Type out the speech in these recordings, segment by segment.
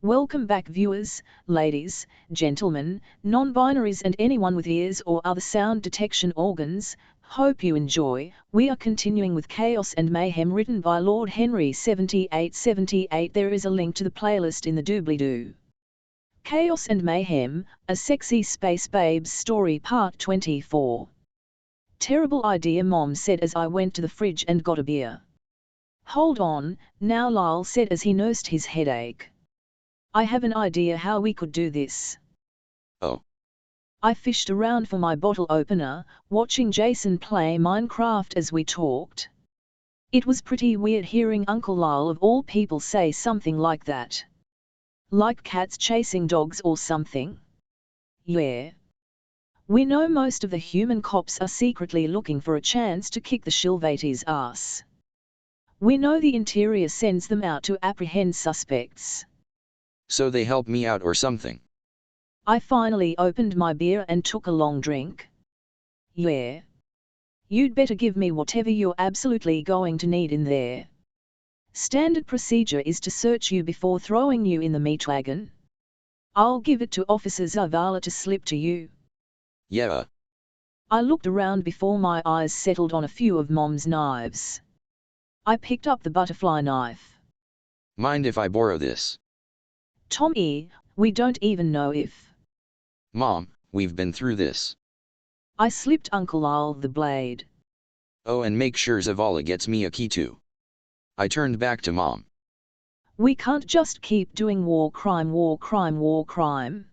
Welcome back viewers, ladies, gentlemen, non-binaries and anyone with ears or other sound detection organs. Hope you enjoy. We are continuing with Chaos and Mayhem written by Lord Henry 7878. There is a link to the playlist in the doobly-doo. Chaos and Mayhem, a sexy space babes story part 24. Terrible idea, Mom said as I went to the fridge and got a beer. Hold on, now, Lyle said as he nursed his headache. I have an idea how we could do this. Oh. I fished around for my bottle opener, watching Jason play Minecraft as we talked. It was pretty weird hearing Uncle Lyle of all people say something like that. Like cats chasing dogs or something. Yeah. We know most of the human cops are secretly looking for a chance to kick the Shilvati's ass. We know the interior sends them out to apprehend suspects. So they help me out or something. I finally opened my beer and took a long drink. Yeah. You'd better give me whatever you're absolutely going to need in there. Standard procedure is to search you before throwing you in the meat wagon. I'll give it to Officer Zavala to slip to you. Yeah. I looked around before my eyes settled on a few of Mom's knives. I picked up the butterfly knife. Mind if I borrow this? Tommy, we don't even know if. Mom, we've been through this. I slipped Uncle Lyle the blade. Oh, and make sure Zavala gets me a key too. I turned back to Mom. We can't just keep doing war crime, war crime, war crime.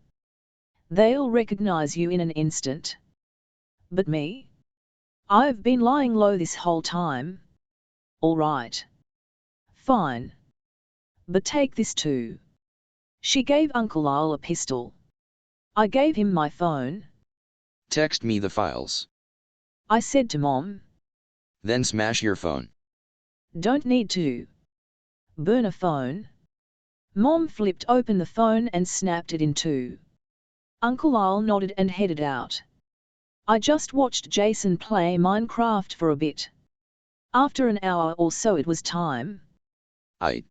They'll recognize you in an instant. But me? I've been lying low this whole time. All right. Fine. But take this too. She gave Uncle Lyle a pistol. I gave him my phone. Text me the files. I said to Mom. Then smash your phone. Don't need to. Burn a phone. Mom flipped open the phone and snapped it in two. Uncle Lyle nodded and headed out. I just watched Jason play Minecraft for a bit. After an hour or so it was time. I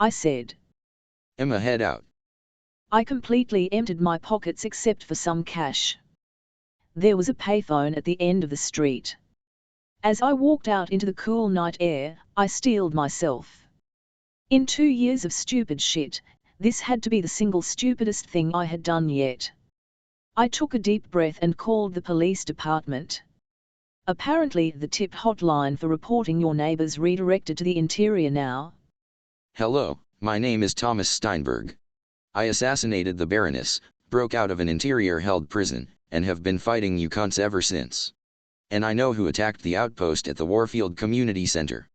said. Emma, head out. I completely emptied my pockets except for some cash. There was a payphone at the end of the street. As I walked out into the cool night air, I steeled myself. In 2 years of stupid shit, this had to be the single stupidest thing I had done yet. I took a deep breath and called the police department. Apparently the tip hotline for reporting your neighbors redirected to the interior now. Hello, my name is Thomas Steinberg. I assassinated the Baroness, broke out of an interior-held prison, and have been fighting you cunts ever since. And I know who attacked the outpost at the Warfield Community Center.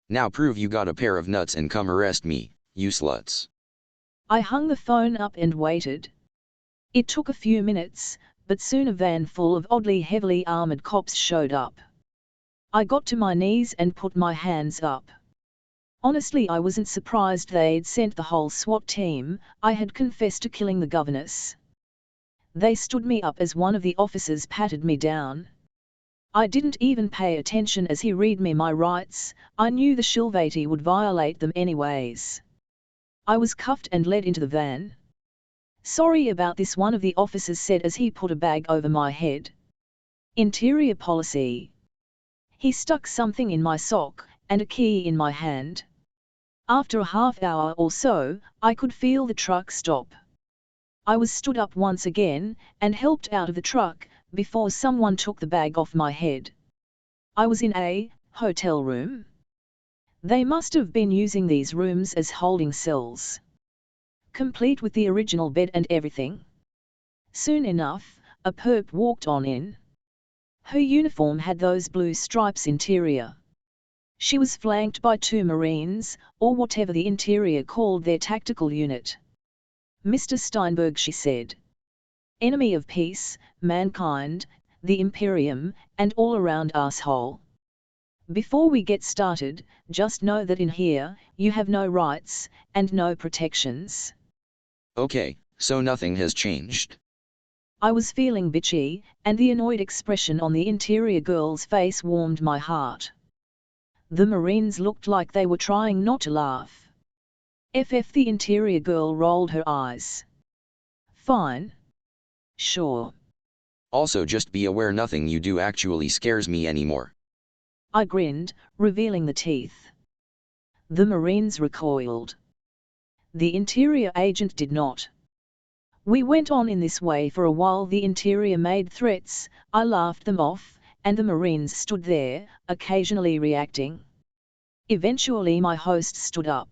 Now prove you got a pair of nuts and come arrest me, you sluts. I hung the phone up and waited. It took a few minutes, but soon a van full of oddly heavily armored cops showed up. I got to my knees and put my hands up. Honestly, I wasn't surprised they'd sent the whole SWAT team. I had confessed to killing the governess. They stood me up as one of the officers patted me down. I didn't even pay attention as he read me my rights. I knew the Shilvati would violate them anyways. I was cuffed and led into the van. Sorry about this, one of the officers said as he put a bag over my head. Interior policy. He stuck something in my sock, and a key in my hand. After a half hour or so, I could feel the truck stop. I was stood up once again, and helped out of the truck, before someone took the bag off my head. I was in a hotel room. They must have been using these rooms as holding cells. Complete with the original bed and everything. Soon enough, a perp walked on in. Her uniform had those blue stripes interior. She was flanked by 2 Marines, or whatever the interior called their tactical unit. Mr. Steinberg, she said. Enemy of peace, mankind, the Imperium, and all-around asshole. Before we get started, just know that in here, you have no rights, and no protections. Okay, so nothing has changed. I was feeling bitchy, and the annoyed expression on the interior girl's face warmed my heart. The Marines looked like they were trying not to laugh. The interior girl rolled her eyes. Fine. Sure. Also just be aware nothing you do actually scares me anymore. I grinned, revealing the teeth. The Marines recoiled. The interior agent did not. We went on in this way for a while. The interior made threats, I laughed them off, and the Marines stood there, occasionally reacting. Eventually my host stood up.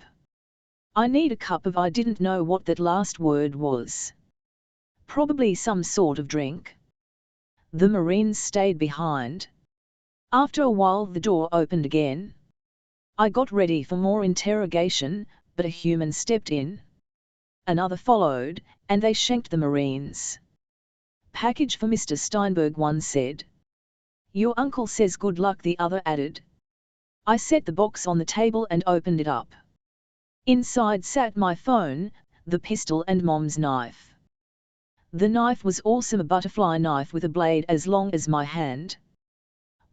I need a cup of, I didn't know what that last word was. Probably some sort of drink. The Marines stayed behind. After a while the door opened again. I got ready for more interrogation, but a human stepped in. Another followed, and they shanked the Marines. Package for Mr. Steinberg, one said. Your uncle says good luck, the other added. I set the box on the table and opened it up. Inside sat my phone, the pistol and Mom's knife. The knife was awesome, a butterfly knife with a blade as long as my hand.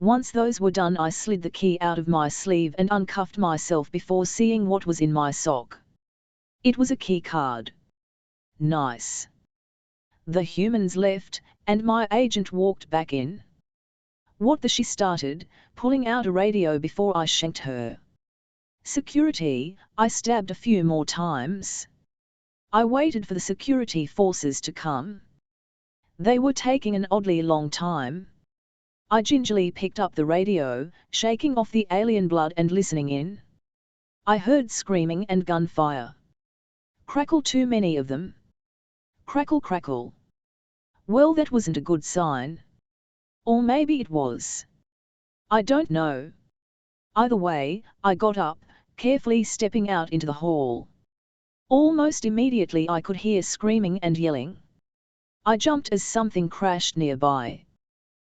Once those were done, I slid the key out of my sleeve and uncuffed myself before seeing what was in my sock. It was a key card. Nice. The humans left, and my agent walked back in. What the, she started, pulling out a radio before I shanked her. Security, I stabbed a few more times. I waited for the security forces to come. They were taking an oddly long time. I gingerly picked up the radio, shaking off the alien blood and listening in. I heard screaming and gunfire. Crackle, too many of them. Crackle, crackle. Well, that wasn't a good sign. Or maybe it was. I don't know. Either way, I got up, carefully stepping out into the hall. Almost immediately I could hear screaming and yelling. I jumped as something crashed nearby.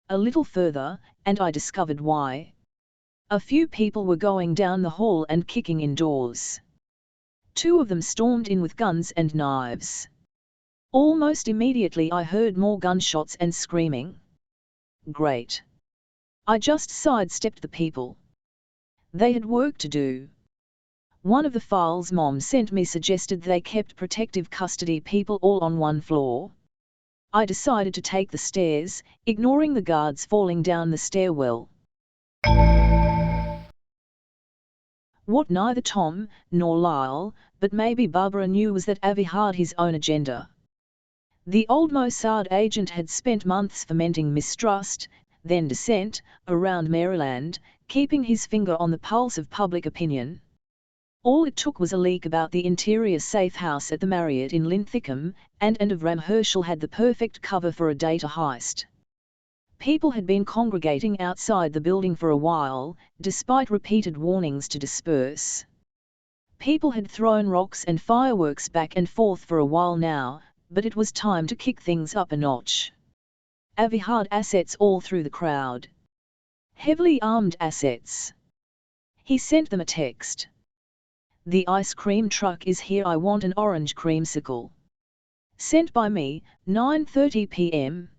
A little further, and I discovered why. A few people were going down the hall and kicking in doors. Two of them stormed in with guns and knives. Almost immediately I heard more gunshots and screaming. Great. I just sidestepped the people. They had work to do. One of the files Mom sent me suggested they kept protective custody people all on one floor. I decided to take the stairs, ignoring the guards falling down the stairwell. What neither Tom nor Lyle, but maybe Barbara knew was that Avi had his own agenda. The old Mossad agent had spent months fomenting mistrust, then dissent, around Maryland, keeping his finger on the pulse of public opinion. All it took was a leak about the interior safe house at the Marriott in Linthicum, and Avram Herschel had the perfect cover for a data heist. People had been congregating outside the building for a while, despite repeated warnings to disperse. People had thrown rocks and fireworks back and forth for a while now, but it was time to kick things up a notch. Avi had assets all through the crowd. Heavily armed assets. He sent them a text. The ice cream truck is here, I want an orange creamsicle. Sent by me, 9:30 p.m.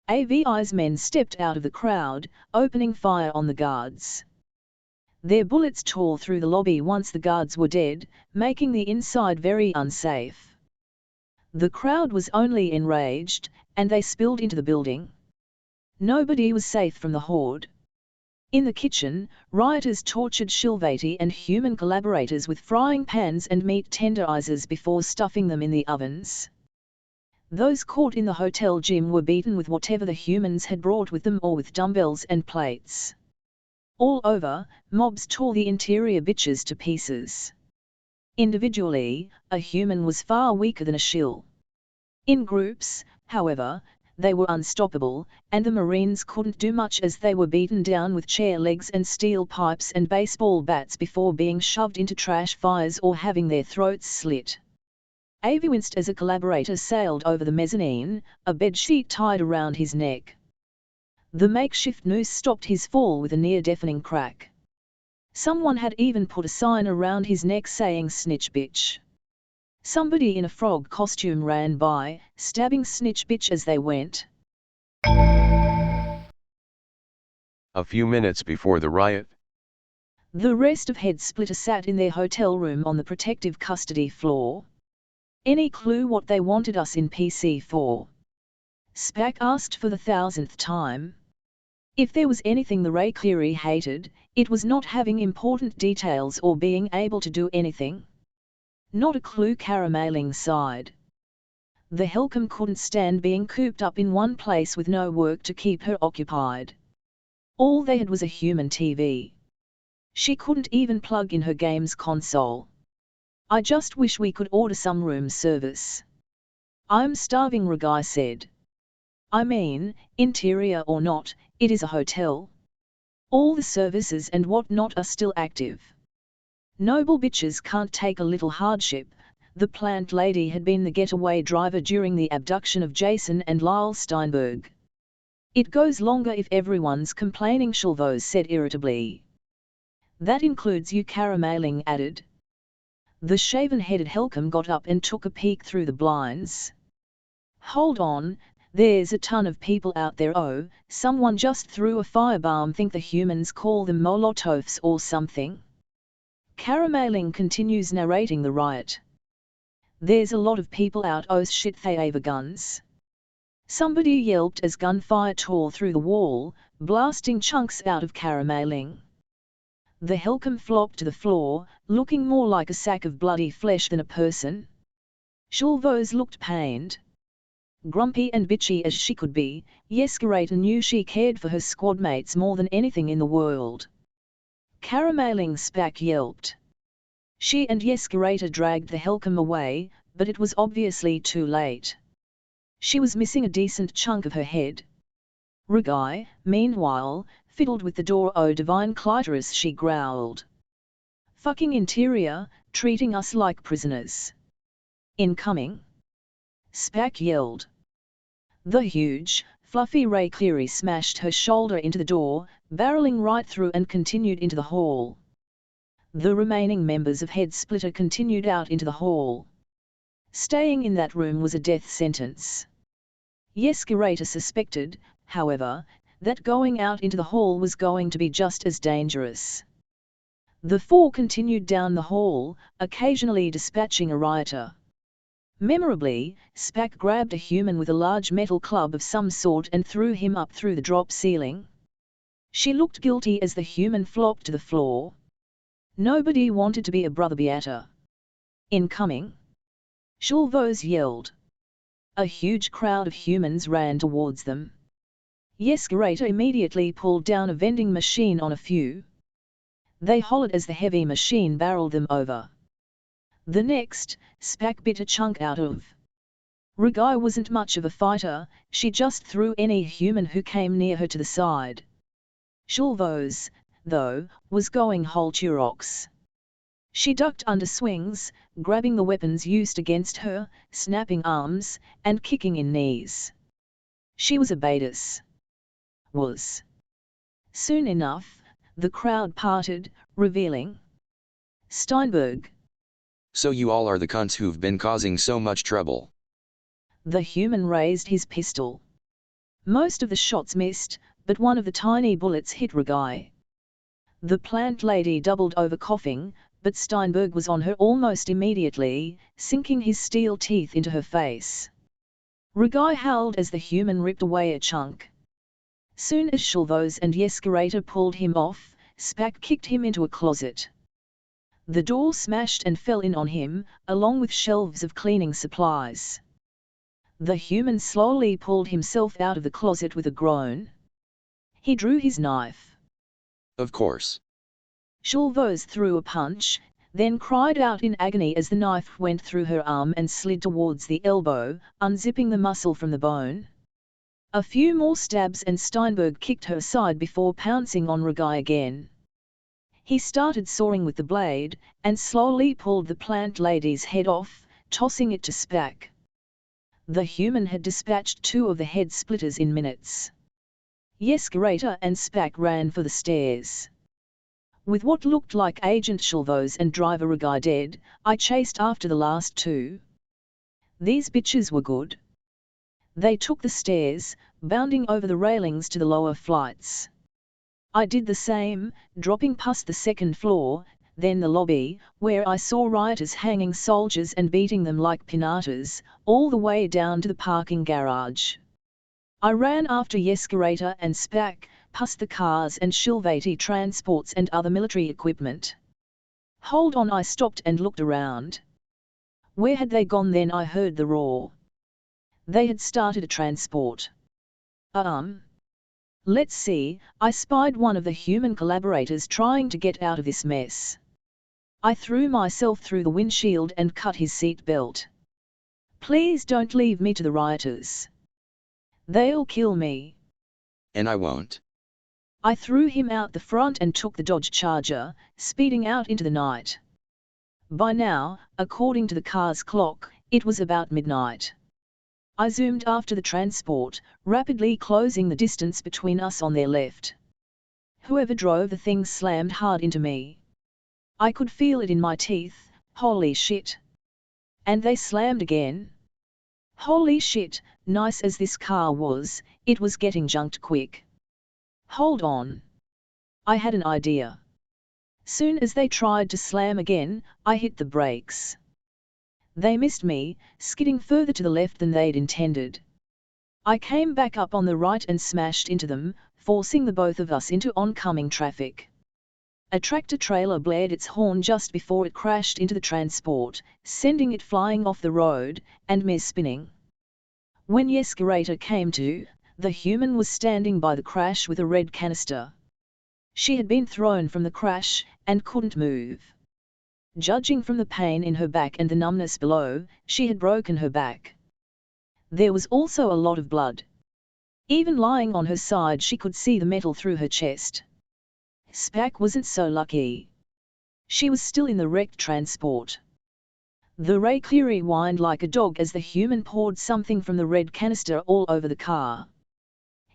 AVI's men stepped out of the crowd, opening fire on the guards. Their bullets tore through the lobby once the guards were dead, making the inside very unsafe. The crowd was only enraged, and they spilled into the building. Nobody was safe from the horde. In the kitchen, rioters tortured Shilvati and human collaborators with frying pans and meat tenderizers before stuffing them in the ovens. Those caught in the hotel gym were beaten with whatever the humans had brought with them or with dumbbells and plates. All over, mobs tore the interior bitches to pieces. Individually, a human was far weaker than a shill. In groups, however, they were unstoppable, and the Marines couldn't do much as they were beaten down with chair legs and steel pipes and baseball bats before being shoved into trash fires or having their throats slit. Avi winced as a collaborator sailed over the mezzanine, a bedsheet tied around his neck. The makeshift noose stopped his fall with a near-deafening crack. Someone had even put a sign around his neck saying "Snitch Bitch." Somebody in a frog costume ran by, stabbing "Snitch Bitch" as they went. A few minutes before the riot, The rest of Head Splitter sat in their hotel room on the protective custody floor. Any clue what they wanted us in PC for? Spack asked for the 1000th time. If there was anything the Ray Cleary hated, it was not having important details or being able to do anything. Not a clue, Carameling sighed. The Helcom couldn't stand being cooped up in one place with no work to keep her occupied. All they had was a human TV. She couldn't even plug in her games console. I just wish we could order some room service. I'm starving, Ragai said. I mean, interior or not, it is a hotel. All the services and whatnot are still active. Noble bitches can't take a little hardship. The plant lady had been the getaway driver during the abduction of Jason and Lyle Steinberg. It goes longer if everyone's complaining, Shulvos said irritably. That includes you, Carameling added. The shaven-headed Helcom got up and took a peek through the blinds. Hold on, there's a ton of people out there. Oh, someone just threw a firebomb. Think the humans call them Molotovs or something? Carameling continues narrating the riot. There's a lot of people out. Oh shit, they have guns. Somebody yelped as gunfire tore through the wall, blasting chunks out of Carameling. The Helcom flopped to the floor, looking more like a sack of bloody flesh than a person. Shulvos looked pained. Grumpy and bitchy as she could be, Yeskarata knew she cared for her squadmates more than anything in the world. Carameling Spack yelped. She and Yeskarata dragged the Helcom away, but it was obviously too late. She was missing a decent chunk of her head. Ragai, meanwhile, fiddled with the door. Oh divine clitoris, she growled. Fucking interior, treating us like prisoners. Incoming. Spack yelled. The huge, fluffy Ray Cleary smashed her shoulder into the door, barreling right through and continued into the hall. The remaining members of Head Splitter continued out into the hall. Staying in that room was a death sentence. Yeskarata suspected, however, that going out into the hall was going to be just as dangerous. The four continued down the hall, occasionally dispatching a rioter. Memorably, Spack grabbed a human with a large metal club of some sort and threw him up through the drop ceiling. She looked guilty as the human flopped to the floor. Nobody wanted to be a brother beata. Incoming. Shulvos yelled. A huge crowd of humans ran towards them. Yeskarata immediately pulled down a vending machine on a few. They hollered as the heavy machine barreled them over. The next, Spack bit a chunk out of. Ragai wasn't much of a fighter, she just threw any human who came near her to the side. Shulvos, though, was going whole Turox. She ducked under swings, grabbing the weapons used against her, snapping arms, and kicking in knees. She was a baitus. Was. Soon enough, the crowd parted, revealing Steinberg. So you all are the cunts who've been causing so much trouble. The human raised his pistol. Most of the shots missed, but one of the tiny bullets hit Ragai. The plant lady doubled over coughing, but Steinberg was on her almost immediately, sinking his steel teeth into her face. Ragai howled as the human ripped away a chunk. Soon as Shulvos and Yeskarata pulled him off, Spack kicked him into a closet. The door smashed and fell in on him, along with shelves of cleaning supplies. The human slowly pulled himself out of the closet with a groan. He drew his knife. Of course. Shulvos threw a punch, then cried out in agony as the knife went through her arm and slid towards the elbow, unzipping the muscle from the bone. A few more stabs and Steinberg kicked her aside before pouncing on Ragai again. He started sawing with the blade, and slowly pulled the plant lady's head off, tossing it to Spack. The human had dispatched two of the head splitters in minutes. Yeskarata and Spack ran for the stairs. With what looked like Agent Shulvos and Driver Ragai dead, I chased after the last two. These bitches were good. They took the stairs, bounding over the railings to the lower flights. I did the same, dropping past the second floor, then the lobby, where I saw rioters hanging soldiers and beating them like pinatas, all the way down to the parking garage. I ran after Yeskarator and Spack, past the cars and Shilvati transports and other military equipment. Hold on, I stopped and looked around. Where had they gone? Then I heard the roar. They had started a transport. Let's see, I spied one of the human collaborators trying to get out of this mess. I threw myself through the windshield and cut his seat belt. Please don't leave me to the rioters. They'll kill me. And I won't. I threw him out the front and took the Dodge Charger, speeding out into the night. By now, according to the car's clock, it was about midnight. I zoomed after the transport, rapidly closing the distance between us on their left. Whoever drove the thing slammed hard into me. I could feel it in my teeth, holy shit. And they slammed again. Holy shit, nice as this car was, it was getting junked quick. Hold on. I had an idea. Soon as they tried to slam again, I hit the brakes. They missed me, skidding further to the left than they'd intended. I came back up on the right and smashed into them, forcing the both of us into oncoming traffic. A tractor-trailer blared its horn just before it crashed into the transport, sending it flying off the road, and me spinning. When Yeskarator came to, the human was standing by the crash with a red canister. She had been thrown from the crash, and couldn't move. Judging from the pain in her back and the numbness below, she had broken her back. There was also a lot of blood. Even lying on her side she could see the metal through her chest. Spack wasn't so lucky. She was still in the wrecked transport. The Ray Cleary whined like a dog as the human poured something from the red canister all over the car.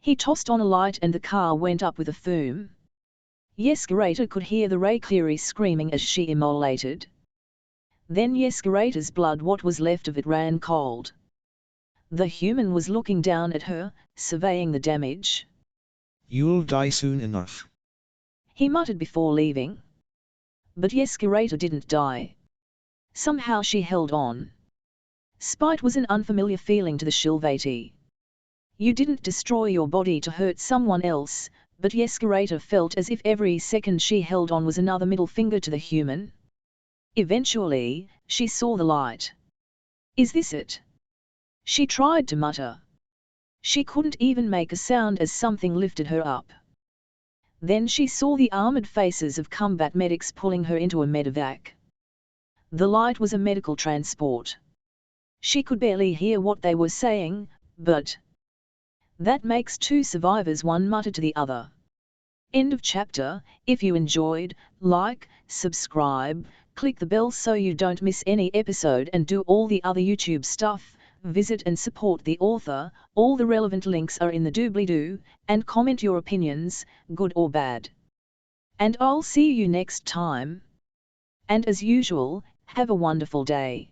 He tossed on a light and the car went up with a fume. Yeskarator could hear the Ray Cleary screaming as she immolated. Then Yeskarator's blood, what was left of it, ran cold. The human was looking down at her, surveying the damage. You'll die soon enough, he muttered before leaving. But Yeskarator didn't die. Somehow she held on. Spite was an unfamiliar feeling to the Shilvati. You didn't destroy your body to hurt someone else, but Yeskarator felt as if every second she held on was another middle finger to the human. Eventually, she saw the light. Is this it? She tried to mutter. She couldn't even make a sound as something lifted her up. Then she saw the armored faces of combat medics pulling her into a medevac. The light was a medical transport. She could barely hear what they were saying, but that makes two survivors, one muttered to the other. End of chapter. If you enjoyed, like, subscribe, click the bell so you don't miss any episode and do all the other YouTube stuff. Visit and support the author, all the relevant links are in the doobly-doo, and comment your opinions, good or bad. And I'll see you next time. And as usual, have a wonderful day.